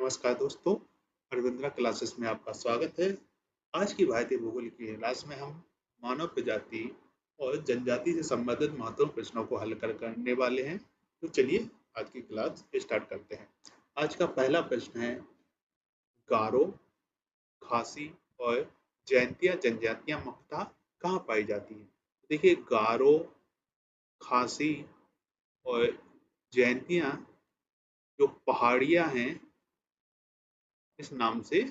नमस्कार दोस्तों, अरविंद्रा क्लासेस में आपका स्वागत है। आज की भारतीय भूगोल की क्लास में हम मानव प्रजाति और जनजाति से संबंधित महत्वपूर्ण प्रश्नों को हल करने वाले हैं। तो चलिए आज की क्लास स्टार्ट करते हैं। आज का पहला प्रश्न है, गारो, खासी और जैंतिया जनजातियां मुख्यतः कहाँ पाई जाती हैं? देखिए, गारो, खासी और जैंतिया जो पहाड़ियां हैं, इस नाम से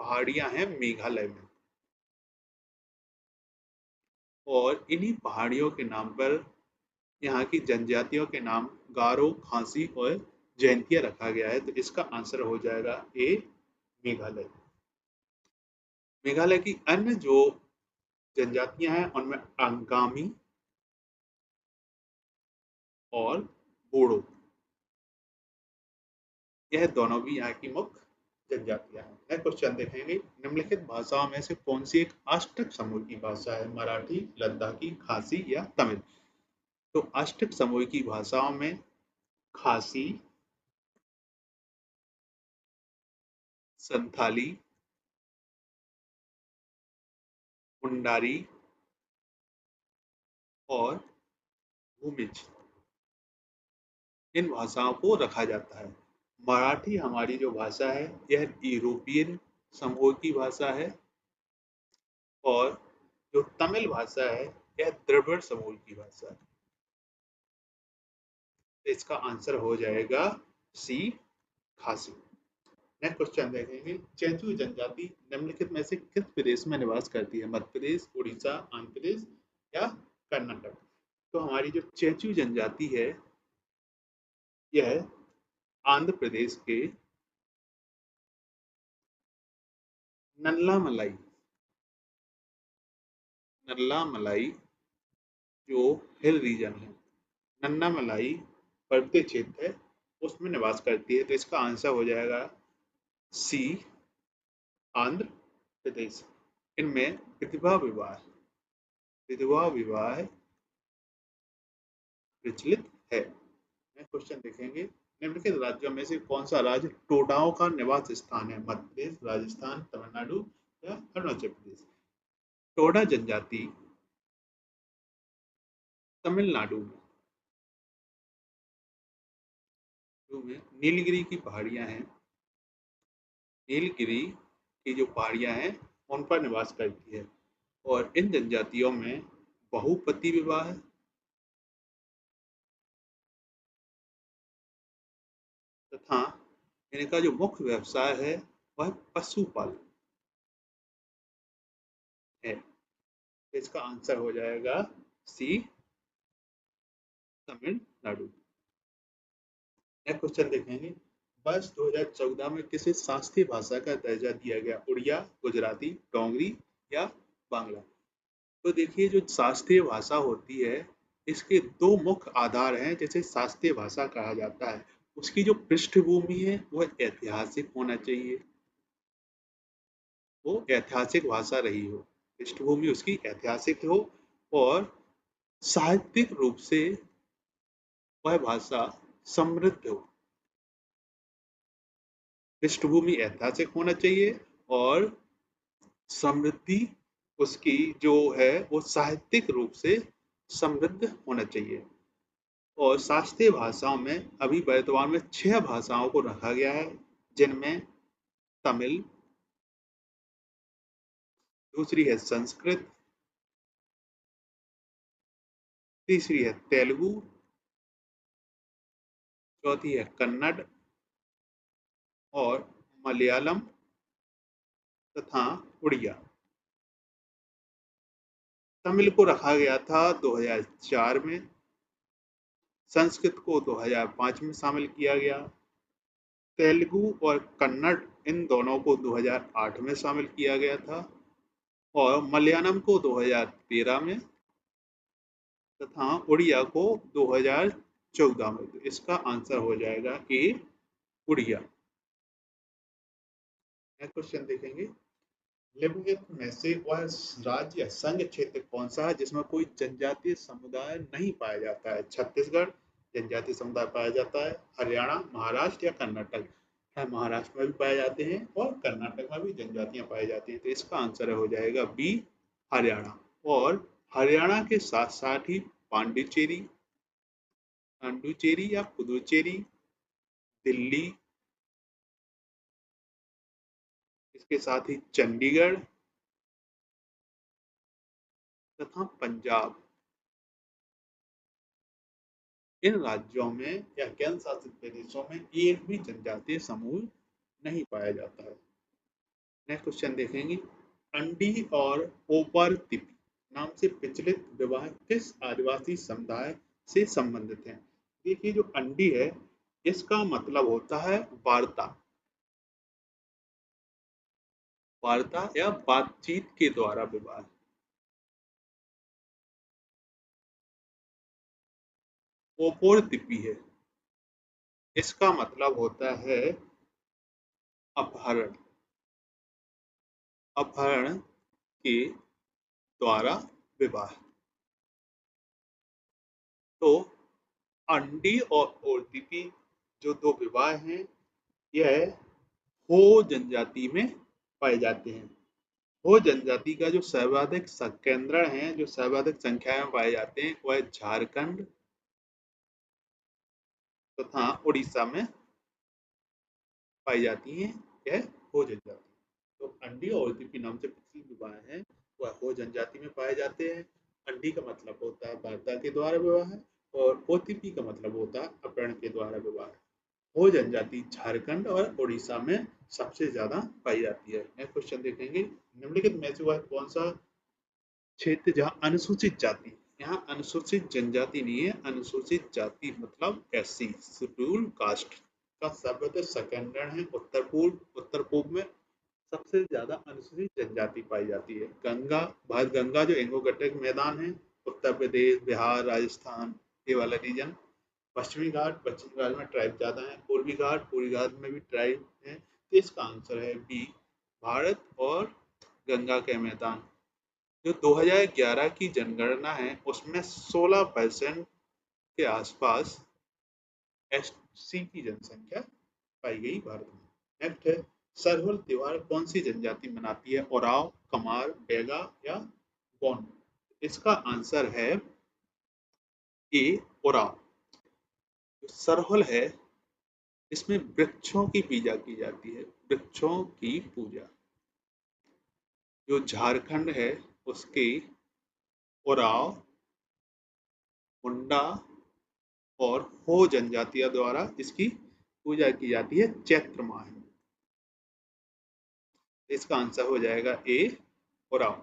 पहाड़ियां हैं मेघालय में, और इन्हीं पहाड़ियों के नाम पर यहाँ की जनजातियों के नाम गारो, खासी और जैंतिया रखा गया है। तो इसका आंसर हो जाएगा ए, मेघालय। मेघालय की अन्य जो जनजातियां हैं उनमें अंगामी और बोडो, यह दोनों भी यहाँ की मुख्य जनजातियां हैं। नेक्स्ट क्वेश्चन देखेंगे, निम्नलिखित भाषाओं में से कौन सी एक अष्टक समूह की भाषा है? मराठी, लद्दाखी, खासी या तमिल? तो अष्टक समूह की भाषाओं में खासी, संथाली, मुंडारी और भूमिज, इन भाषाओं को रखा जाता है। मराठी हमारी जो भाषा है यह यूरोपियन समूह की भाषा है, और जो तमिल भाषा है यह द्रविड़ समूह की भाषा है। तो इसका आंसर हो जाएगा सी, खासी। नेक्स्ट क्वेश्चन देखेंगे, चेंचू जनजाति निम्नलिखित में से किस प्रदेश में निवास करती है? मध्य प्रदेश, उड़ीसा, आंध्र प्रदेश या कर्नाटक? तो हमारी जो चेंचू जनजाति है यह आंध्र प्रदेश के नल्लामलाई नल्लामलाई जो हिल रीजन है, नन्नामलाई पर्वतीय क्षेत्र है, उसमें निवास करती है। तो इसका आंसर हो जाएगा सी, आंध्र प्रदेश। इनमें विधवा विवाह प्रचलित है। क्वेश्चन देखेंगे, निम्नलिखित राज्यों में से कौन सा राज्य टोडाओं का निवास स्थान है? मध्य प्रदेश, राजस्थान, तमिलनाडु या अरुणाचल प्रदेश? टोडा जनजाति तमिलनाडु में नीलगिरी की पहाड़ियां हैं, नीलगिरी की जो पहाड़ियां हैं उन पर निवास करती है, और इन जनजातियों में बहुपति विवाह तथा इनका जो मुख्य व्यवसाय है वह पशुपालन है। इसका आंसर हो जाएगा सी, तमिलनाडु। नेक्स्ट क्वेश्चन देखेंगे, वर्ष 2014 में किसे शास्त्रीय भाषा का दर्जा दिया गया? उड़िया, गुजराती, डोंगरी या बांग्ला? तो देखिए, जो शास्त्रीय भाषा होती है इसके दो मुख्य आधार हैं जैसे शास्त्रीय भाषा कहा जाता है। उसकी जो पृष्ठभूमि है वह ऐतिहासिक होना चाहिए, वो ऐतिहासिक भाषा रही हो, पृष्ठभूमि उसकी ऐतिहासिक हो, और साहित्यिक रूप से वह भाषा समृद्ध हो। पृष्ठभूमि ऐतिहासिक होना चाहिए और समृद्धि उसकी जो है वो साहित्यिक रूप से समृद्ध होना चाहिए। और शास्त्रीय भाषाओं में अभी वर्तमान में 6 भाषाओं को रखा गया है, जिनमें तमिल, दूसरी है संस्कृत, तीसरी है तेलुगु, चौथी है कन्नड़ और मलयालम तथा उड़िया। तमिल को रखा गया था 2004 में, संस्कृत को 2005 में शामिल किया गया, तेलुगु और कन्नड़ इन दोनों को 2008 में शामिल किया गया था, और मलयालम को 2013 में तथा उड़िया को 2014 में। तो इसका आंसर हो जाएगा ए, उड़िया। नेक्स्ट क्वेश्चन देखेंगे, निम्नलिखित में से वह राज्य या संघ क्षेत्र कौन सा है जिसमें कोई जनजातीय समुदाय नहीं पाया जाता है? छत्तीसगढ़ जनजातीय समुदाय पाया जाता है, हरियाणा, महाराष्ट्र या कर्नाटक? महाराष्ट्र में भी पाए जाते हैं और कर्नाटक में भी जनजातियां पाई जाती हैं। तो इसका आंसर हो जाएगा बी, हरियाणा। और हरियाणा के साथ साथ ही पांडिचेरी, पांडुचेरी या पुदुचेरी, दिल्ली, इसके साथ ही चंडीगढ़ तथा पंजाब, इन राज्यों में या केंद्र शासित प्रदेशों में एक भी जनजातीय समूह नहीं पाया जाता है। नेक्स्ट क्वेश्चन देखेंगे, अंडी और ओपर तिपी नाम से प्रचलित विवाह किस आदिवासी समुदाय से संबंधित है? देखिए जो अंडी है इसका मतलब होता है वार्ता, वार्ता या बातचीत के द्वारा विवाह। ओपोर तिपी है, इसका मतलब होता है अपहरण, अपहरण के द्वारा विवाह। तो अंडी और ओटीपी जो दो विवाह हैं यह हो जनजाति में पाए जाते हैं। हो जनजाति का जो सर्वाधिक केंद्र है, जो सर्वाधिक संख्या में पाए जाते हैं वह झारखंड तथा उड़ीसा में पाई जाती हैं यह हो जनजाति। तो अंडी और ओटीपी नाम से प्रचलित विवाह है वह हो जनजाति में पाए जाते हैं। अंडी का मतलब होता है वार्ता के द्वारा विवाह और ओटीपी का मतलब होता है अपहरण के द्वारा विवाह। हो जनजाति झारखंड और उड़ीसा में सबसे ज्यादा पाई जाती है। नेक्स्ट क्वेश्चन देखेंगे, निम्नलिखित में से वह कौन सा क्षेत्र जहाँ अनुसूचित जाति, यहाँ अनुसूचित जनजाति नहीं है, अनुसूचित जाति मतलब एससी शेड्यूल कास्ट का सर्वोदय संकेंद्रण है उत्तर पूर्व। उत्तर पूर्व में सबसे ज्यादा अनुसूचित जनजाति पाई जाती है। गंगा, भारत गंगा जो इंगो गट्टक मैदान है, उत्तर प्रदेश, बिहार, राजस्थान, ये वाला रीजन। पश्चिमी घाट, पश्चिमी घाट में ट्राइब ज्यादा है। पूर्वी घाट, पूर्वी घाट में भी ट्राइब है। तो इसका आंसर है बी, भारत और गंगा के मैदान। जो 2011 की जनगणना है उसमें 16% के आसपास एससी की जनसंख्या पाई गई भारत में। नेक्स्ट है, सरहुल त्योहार कौन सी जनजाति मनाती है? ओराव, कमार, बेगा या गोंड? इसका आंसर है ए, ओराव। सरहुल है इसमें वृक्षों की पूजा की जाती है, वृक्षों की पूजा। जो झारखंड है उसके ओराव, मुंडा और हो जनजातियों द्वारा इसकी पूजा की जाती है चैत्र माह में। इसका आंसर हो जाएगा ए, ओराव।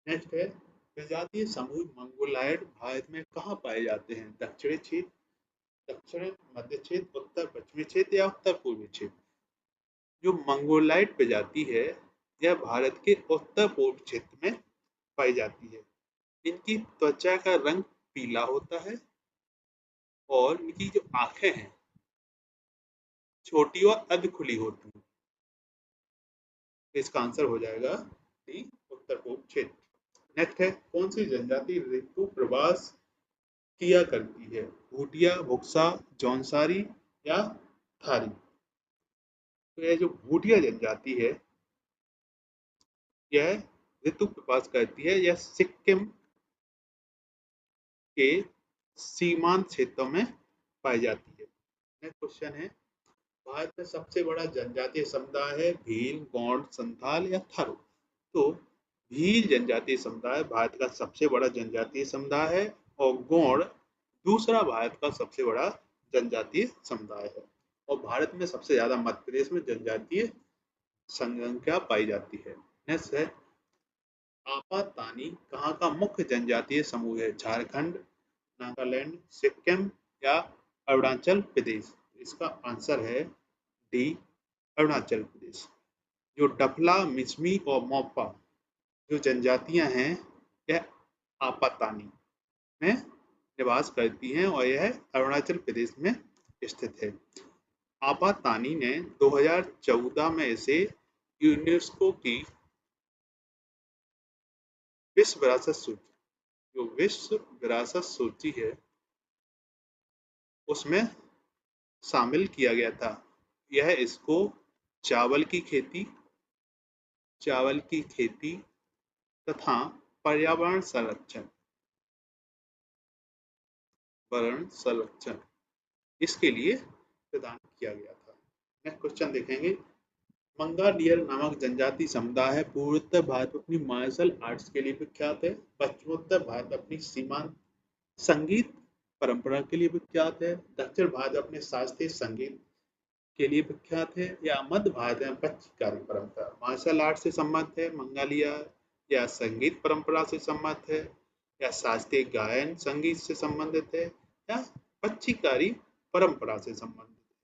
नेक्स्ट है, प्रजातीय समूह मंगोलायड भारत में कहाँ पाए जाते हैं? दक्षिणी क्षेत्र, दक्षिण मध्य क्षेत्र, उत्तर पश्चिमी क्षेत्र या उत्तर पूर्वी क्षेत्र? जो मंगोलायड प्रजाति है यह भारत के उत्तर पूर्व क्षेत्र में पाई जाती है। इनकी त्वचा का रंग पीला होता है और इनकी जो आंखें हैं छोटी और अर्ध खुली होती हैं। इसका आंसर हो जाएगा डी, उत्तर पूर्व क्षेत्र। नेक्स्ट है, कौन सी जनजाति ऋतु प्रवास किया करती है? भूटिया, भुक्सा, जौनसारी या थारी? तो यह जो भूटिया जनजाति है यह ऋतु प्रवास करती है। यह सिक्किम के सीमांत क्षेत्रों में पाई जाती है। नेक्स्ट क्वेश्चन है, भारत में सबसे बड़ा जनजातीय समुदाय है भील, गौंड, संथाल या थारू? तो भील जनजातीय समुदाय भारत का सबसे बड़ा जनजातीय समुदाय है और गौड़ दूसरा भारत का सबसे बड़ा जनजातीय समुदाय है। और भारत में सबसे ज्यादा मध्य प्रदेश में जनजातीय संख्या पाई जाती है। नेक्स्ट है, आपातानी कहाँ का मुख्य जनजातीय समूह है? झारखंड, नागालैंड, सिक्किम या अरुणाचल प्रदेश? इसका आंसर है डी, अरुणाचल प्रदेश। जो डफला, मिसमी और मोपा जो जनजातियां हैं यह आपातानी में निवास करती हैं और यह अरुणाचल प्रदेश में स्थित है। आपातानी ने 2014 में इसे यूनेस्को की विश्व विरासत सूची, जो विश्व विरासत सूची है उसमें शामिल किया गया था। यह इसको चावल की खेती तथा पर्यावरण संरक्षण इसके लिए प्रदान किया गया था। नेक्स्ट क्वेश्चन देखेंगे। मंगालियर नामक जनजाति समुदाय पूर्वोत्तर भारत अपनी मार्शल आर्ट्स के लिए विख्यात है। पश्चिमोत्तर भारत अपनी सीमांत संगीत परंपरा के लिए विख्यात है। दक्षिण भारत अपने शास्त्रीय संगीत के लिए विख्यात है, या मध्य भारत में पच्चीकारी परंपरा। मार्शल आर्ट से संबंधित है मंगालिया, या संगीत परंपरा से संबंधित है, या शास्त्रीय गायन संगीत से संबंधित है, या पच्चीकारी परंपरा से संबंधित है।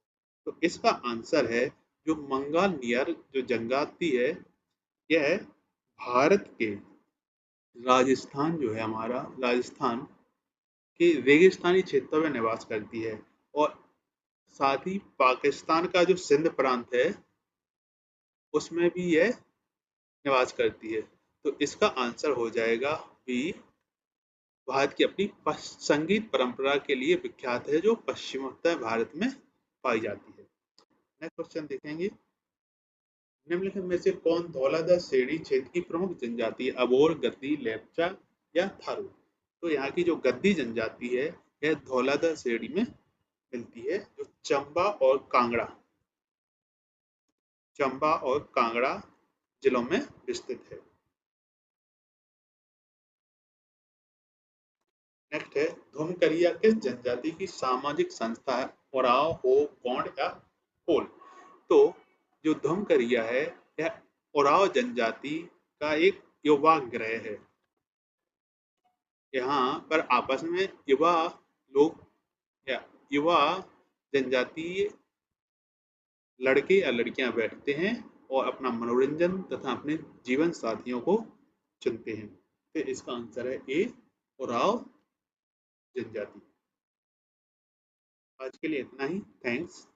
तो इसका आंसर है जो मंगालियर जो जनजाति है, यह भारत के राजस्थान जो है हमारा राजस्थान के रेगिस्तानी क्षेत्रों में निवास करती है, और साथ ही पाकिस्तान का जो सिंध प्रांत है उसमें भी यह निवास करती है। तो इसका आंसर हो जाएगा बी। भारत की अपनी संगीत परंपरा के लिए विख्यात है, जो पश्चिमोत्तर भारत में पाई जाती है। नेक्स्ट क्वेश्चन देखेंगे। निम्नलिखित में से कौन धौलाधार श्रेणी क्षेत्र की प्रमुख जनजाति है? अबोर, गद्दी, लेपचा या थारू? तो यहाँ की जो गद्दी जनजाति है यह धौलाधार श्रेणी में मिलती है, जो चंबा और कांगड़ा जिलों में विस्तृत है। नेक्स्ट है, धुमकरिया किस जनजाति की सामाजिक संस्था है? ओराव, हो, गोंड या कोल? तो जो धुमकरिया है यह ओराव जनजाति का एक युवा ग्रह है। यहाँ पर आपस में युवा लोग या युवा जनजातीय लड़के या लड़कियां बैठते हैं और अपना मनोरंजन तथा अपने जीवन साथियों को चुनते हैं। तो इसका आंसर है ए, ओराव जनजाति। आज के लिए इतना ही। थैंक्स।